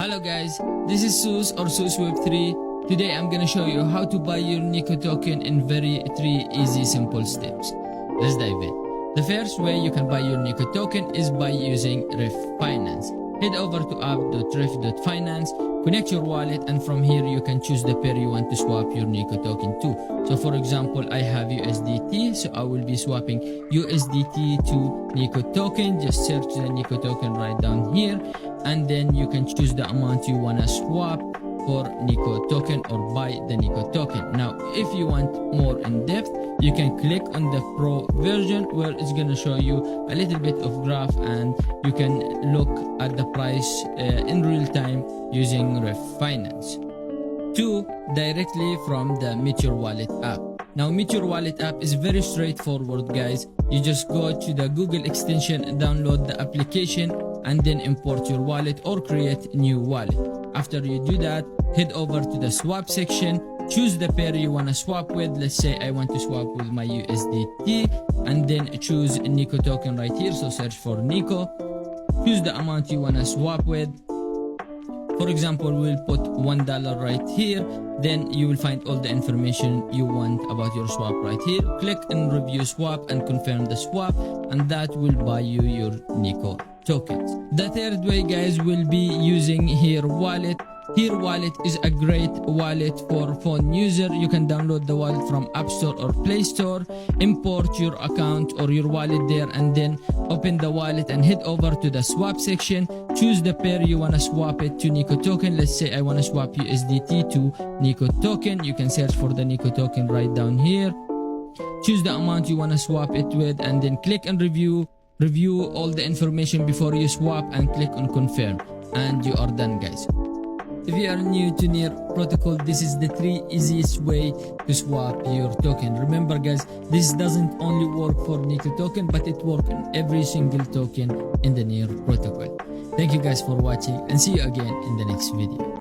Hello guys, this is Sus or Sus Web3. Today I'm gonna show you how to buy your NEKO token in three easy simple steps. Let's dive in. The first way you can buy your NEKO token is by using Finance. Head over to app.ref.finance, connect your wallet, and from here you can choose the pair you want to swap your NEKO token to. So for example, I have USDT, so I will be swapping USDT to NEKO token. Just search the NEKO token right down here, and then you can choose the amount you wanna swap for NEKO token or buy the NEKO token. Now, if you want more in depth, you can click on the Pro version where it's gonna show you a little bit of graph, and you can look at the price in real time using Finance. 2. Directly from the Meteor Wallet app. Now, Meteor Wallet app is very straightforward, guys. You just go to the Google extension, download the application, and then import your wallet or create a new wallet. After you do that, head over to the swap section, choose the pair you want to swap with. Let's say I want to swap with my USDT, and then choose NEKO token right here. So search for NEKO, choose the amount you want to swap with. For example, we'll put $1 right here. Then you will find all the information you want about your swap right here. Click on review swap and confirm the swap, and that will buy you your NEKO tokens. The third way, guys, will be using Here Wallet. Here Wallet is a great wallet for phone user. You can download the wallet from App Store or Play Store, import your account or your wallet there, and then open the wallet and head over to the swap section. Choose the pair you want to swap it to NEKO token. Let's say I want to swap USDT to NEKO token. You can search for the NEKO token right down here. Choose the amount you want to swap it with, and then click on review all the information before you swap, and click on confirm, and you are done, guys. If you are new to NEARProtocol, this is the 3 easiest way to swap your token. Remember, guys, this doesn't only work for NEKO token, but it works on every single token in the NEARProtocol. Thank you guys for watching, and see you again in the next video.